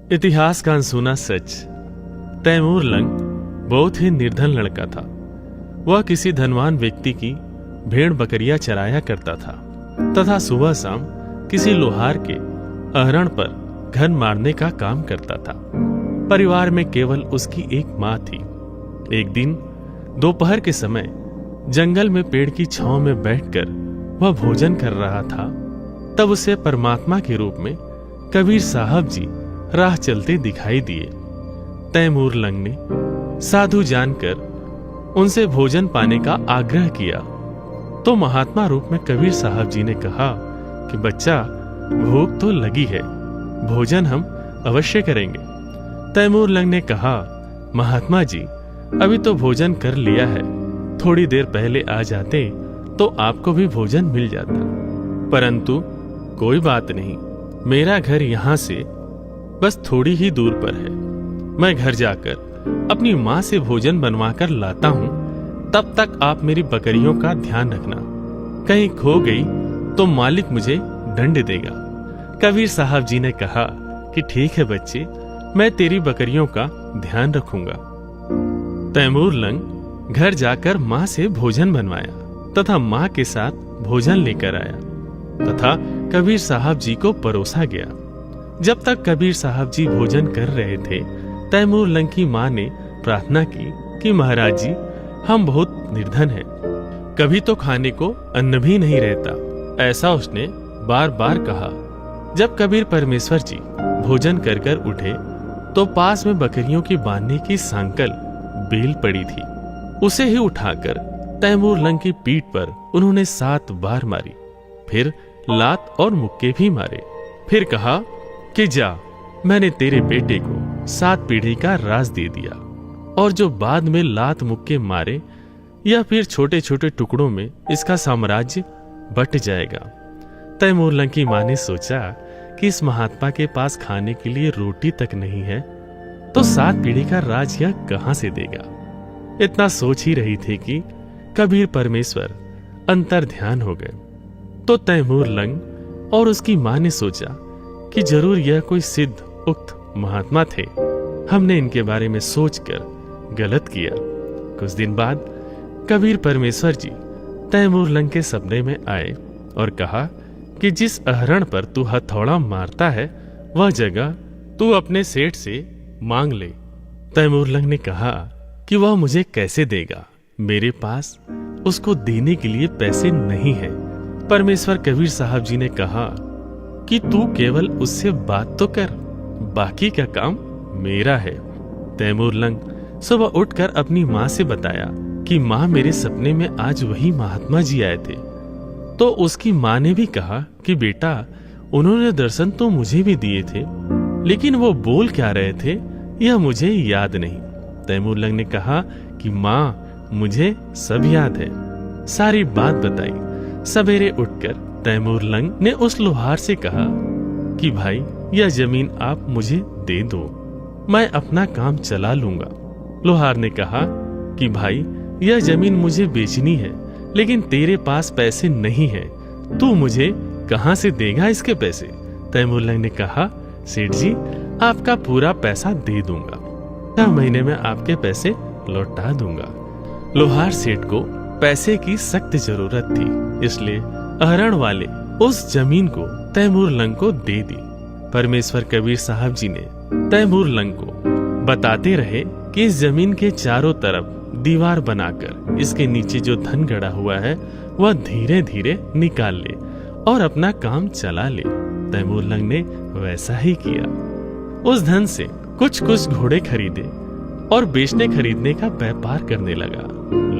इतिहास का अनसुना सच। तैमूर लंग बहुत ही निर्धन लड़का था। वह किसी धनवान व्यक्ति की भेड़ बकरियां चराया करता था तथा सुबह शाम किसी लोहार के अहरण पर घन मारने का काम करता था। परिवार में केवल उसकी एक माँ थी। एक दिन दोपहर के समय जंगल में पेड़ की छांव में बैठकर वह भोजन कर रहा था, तब उसे परमात्मा के रूप में कबीर साहब जी राह चलते दिखाई दिए। तैमूर लंग ने साधु जानकर उनसे भोजन पाने का आग्रह किया तो महात्मा रूप में कबीर साहब जी ने कहा कि बच्चा, भूख तो लगी है, भोजन हम अवश्य करेंगे। तैमूर लंग ने कहा, महात्मा जी, अभी तो भोजन कर लिया है, थोड़ी देर पहले आ जाते तो आपको भी भोजन मिल जाता। परंतु कोई बात नहीं, मेरा घर यहाँ से बस थोड़ी ही दूर पर है। मैं घर जाकर अपनी माँ से भोजन बनवाकर लाता हूँ, तब तक आप मेरी बकरियों का ध्यान रखना। कहीं खो गई तो मालिक मुझे दंड देगा। कबीर साहब जी ने कहा कि ठीक है बच्चे, मैं तेरी बकरियों का ध्यान रखूंगा। तैमूर लंग घर जाकर माँ से भोजन बनवाया तथा माँ के साथ भोजन लेकर आया तथा कबीर साहब जी को परोसा गया। जब तक कबीर साहब जी भोजन कर रहे थे, तैमूर लंग की माँ ने प्रार्थना की कि महाराज जी, हम बहुत निर्धन हैं, कभी तो खाने को अन्न भी नहीं रहता। ऐसा उसने बार बार कहा। जब कबीर परमेश्वर जी भोजन कर कर उठे तो पास में बकरियों की बांधने की सांकल बेल पड़ी थी। उसे ही उठाकर तैमूर लंग की पीठ पर उन्होंने 7 बार मारी, फिर लात और मुक्के भी मारे। फिर कहा कि जा, मैंने तेरे बेटे को 7 पीढ़ी का राज दे दिया, और जो बाद में लात मुक्के मारे या फिर छोटे छोटे टुकड़ों में इसका साम्राज्य बट जाएगा। तैमूर लंग की माँ ने सोचा कि इस महात्मा के पास खाने के लिए रोटी तक नहीं है, तो 7 पीढ़ी का राज यह कहां से देगा। इतना सोच ही रही थी कि कबीर परमेश्वर अंतर ध्यान हो गए। तो तैमूर लंग और उसकी माँ ने सोचा कि जरूर यह कोई सिद्ध उक्त महात्मा थे, हमने इनके बारे में सोचकर गलत किया। कुछ दिन बाद कबीर परमेश्वर जी तैमूर लंग के सपने में आए और कहा कि जिस अहरण पर तू हथौड़ा मारता है, वह जगह तू अपने सेठ से मांग ले। तैमूर लंग ने कहा कि वह मुझे कैसे देगा, मेरे पास उसको देने के लिए पैसे नहीं है। परमेश्वर कबीर साहब जी ने कहा कि तू केवल उससे बात तो कर, बाकी का काम मेरा है। तैमूर लंग सुबह उठकर अपनी माँ से बताया कि माँ, मेरे सपने में आज वही महात्मा जी आए थे। तो उसकी माँ ने भी कहा कि बेटा, उन्होंने दर्शन तो मुझे भी दिए थे, लेकिन वो बोल क्या रहे थे यह मुझे याद नहीं। तैमूर लंग ने कहा कि माँ, मुझे सब याद है। सारी बात बताई। सवेरे उठकर तैमूर लंग ने उस लोहार से कहा कि भाई, यह जमीन आप मुझे दे दो, मैं अपना काम चला लूंगा। लोहार ने कहा कि भाई, यह जमीन मुझे बेचनी है, लेकिन तेरे पास पैसे नहीं है, तू मुझे कहां से देगा इसके पैसे। तैमूर लंग ने कहा, सेठ जी, आपका पूरा पैसा दे दूंगा, 6 महीने में आपके पैसे लौटा दूंगा। लोहार सेठ को पैसे की सख्त जरूरत थी, इसलिए अहरण वाले उस जमीन को तैमूर लंग को दे दी। परमेश्वर कबीर साहब जी ने तैमूर लंग को बताते रहे कि इस जमीन के चारों तरफ दीवार बनाकर इसके नीचे जो धन गड़ा हुआ है वह धीरे धीरे निकाल ले और अपना काम चला ले। तैमूर लंग ने वैसा ही किया। उस धन से कुछ कुछ घोड़े खरीदे और बेचने खरीदने का व्यापार करने लगा।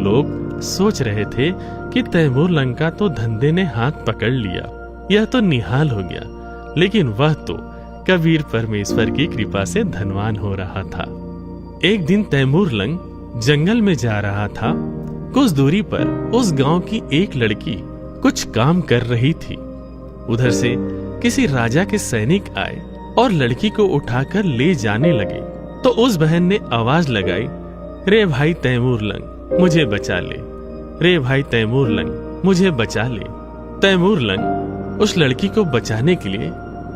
लोग सोच रहे थे कि तैमूर लंग का तो धंधे ने हाथ पकड़ लिया, यह तो निहाल हो गया, लेकिन वह तो कबीर परमेश्वर की कृपा से धनवान हो रहा था। एक दिन तैमूर लंग जंगल में जा रहा था। कुछ दूरी पर उस गांव की एक लड़की कुछ काम कर रही थी। उधर से किसी राजा के सैनिक आए और लड़की को उठाकर ले जाने लगे। तो उस बहन ने आवाज लगाई, रे भाई तैमूर लंग, मुझे बचा ले, रे भाई तैमूर लंग, मुझे बचा ले। तैमूर लंग उस लड़की को बचाने के लिए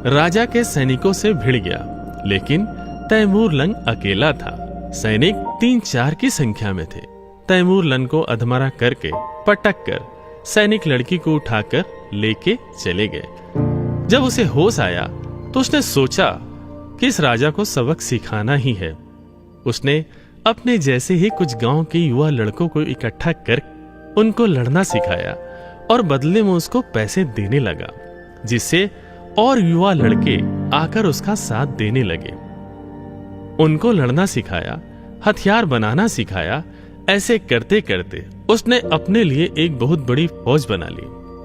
राजा के सैनिकों से भिड़ गया लेकिन तैमूर लंग अकेला था। सैनिक 3-4 की संख्या में थे। तैमूर लंग को अधमरा करके पटक कर सैनिक लड़की को उठाकर लेके चले गए। जब उसे होश आया तो उसने सोचा कि इस राजा को सबक सिखाना ही है। उसने अपने जैसे ही कुछ गांव के युवा लड़कों को इकट्ठा कर उनको लड़ना सिखाया और बदले में उसको पैसे देने लगा, जिससे और युवा लड़के आकर उसका साथ देने लगे। उनको लड़ना सिखाया, हथियार बनाना सिखाया। ऐसे करते करते उसने अपने लिए एक बहुत बड़ी फौज बना ली।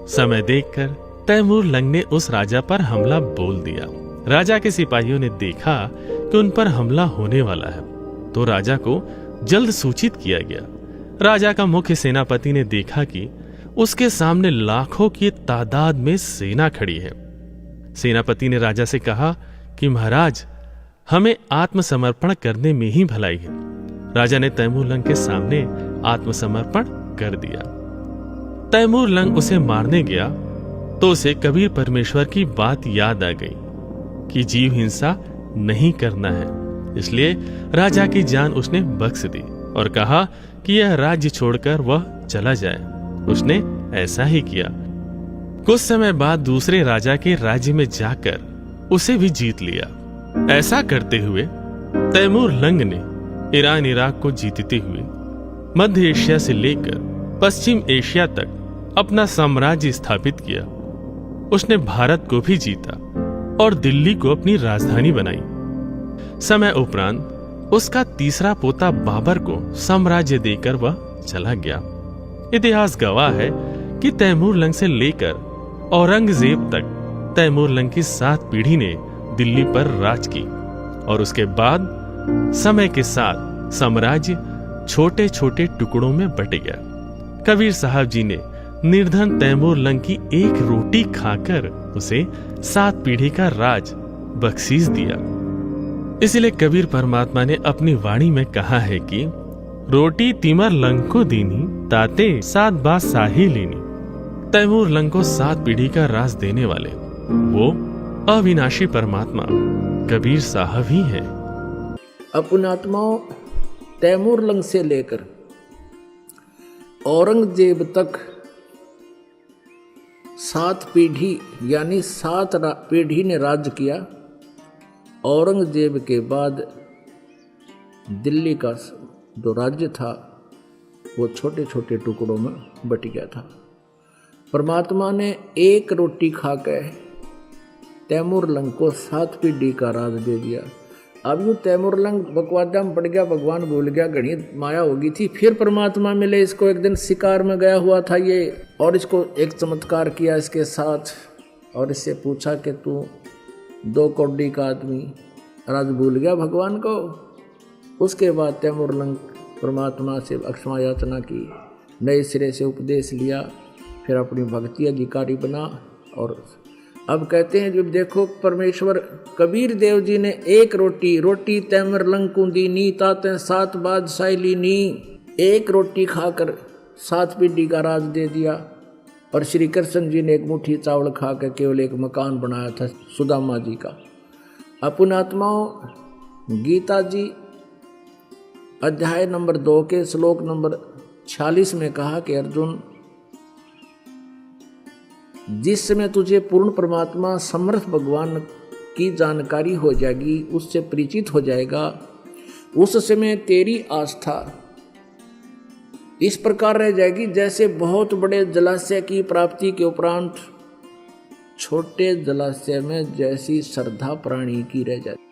समय देखकर तैमूर लंग ने उस राजा पर हमला बोल दिया। राजा के सिपाहियों ने देखा कि उन पर हमला होने वाला है, तो राजा को जल्द सूचित किया गया। राजा का मुख्य सेनापति ने देखा कि उसके सामने लाखों की तादाद में सेना खड़ी है। सेनापति ने राजा से कहा कि महाराज, हमें आत्मसमर्पण करने में ही भलाई है। राजा ने तैमूर लंग के सामने आत्मसमर्पण कर दिया। तैमूर लंग उसे मारने गया तो उसे कबीर परमेश्वर की बात याद आ गई कि जीव हिंसा नहीं करना है। इसलिए राजा की जान उसने बख्श दी और कहा कि यह राज्य छोड़कर वह चला जाए। उसने ऐसा ही किया। कुछ समय बाद दूसरे राजा के राज्य में जाकर उसे भी जीत लिया। ऐसा करते हुए तैमूर लंग ने ईरान इराक को जीतते हुए मध्य एशिया से लेकर पश्चिम एशिया तक अपना साम्राज्य स्थापित किया। उसने भारत को भी जीता और दिल्ली को अपनी राजधानी बनाई। समय उपरांत उसका तीसरा पोता बाबर को साम्राज्य देकर वह चला गया। इतिहास गवाह है कि तैमूर लंग से लेकर औरंगजेब तक तैमूर लंग की 7 पीढ़ी ने दिल्ली पर राज की और उसके बाद समय के साथ साम्राज्य छोटे छोटे टुकड़ों में बट गया। कबीर साहब जी ने निर्धन तैमूर लंग की एक रोटी खाकर उसे 7 पीढ़ी का राज बख्शीश दिया। इसलिए कबीर परमात्मा ने अपनी वाणी में कहा है कि रोटी तिमर लंग को दीनी, ताते 7 बात साही लीनी। तैमूर लंग को 7 पीढ़ी का राज देने वाले वो अविनाशी परमात्मा कबीर साहब ही है। अपनात्माओं, तैमूर लंग से लेकर औरंगजेब तक 7 पीढ़ी यानी 7 पीढ़ी ने राज्य किया। औरंगजेब के बाद दिल्ली का जो राज्य था वो छोटे छोटे टुकड़ों में बट गया था। परमात्मा ने एक रोटी खाकर तैमूर लंग को 7 पीढ़ी का राज दे दिया। अब यूँ तैमूर लंग बकवादा में पड़ गया, भगवान भूल गया, घड़ी माया होगी थी। फिर परमात्मा मिले इसको। एक दिन शिकार में गया हुआ था ये, और इसको एक चमत्कार किया इसके साथ और इससे पूछा कि तू 2 कौड़ी का आदमी, राज भूल गया भगवान को। उसके बाद तैमूर लंग परमात्मा से अक्षमा याचना की, नए सिरे से उपदेश लिया, फिर अपनी भक्ति अधिकारी बना। और अब कहते हैं जब देखो परमेश्वर कबीर देव जी ने एक रोटी तैमूर लंग को दीनी, ताते 7 बादशाही लीनी। एक रोटी खाकर 7 पीढ़ी का राज दे दिया। और श्री कृष्ण जी ने एक मुट्ठी चावल खाकर केवल एक मकान बनाया था सुदामा जी का। अपन आत्माओं, गीता जी अध्याय नंबर 2 के श्लोक नंबर 46 में कहा कि अर्जुन, जिस समय तुझे पूर्ण परमात्मा समर्थ भगवान की जानकारी हो जाएगी, उससे परिचित हो जाएगा, उस समय तेरी आस्था इस प्रकार रह जाएगी जैसे बहुत बड़े जलाशय की प्राप्ति के उपरांत छोटे जलाशय में जैसी श्रद्धा प्राणी की रह जाती।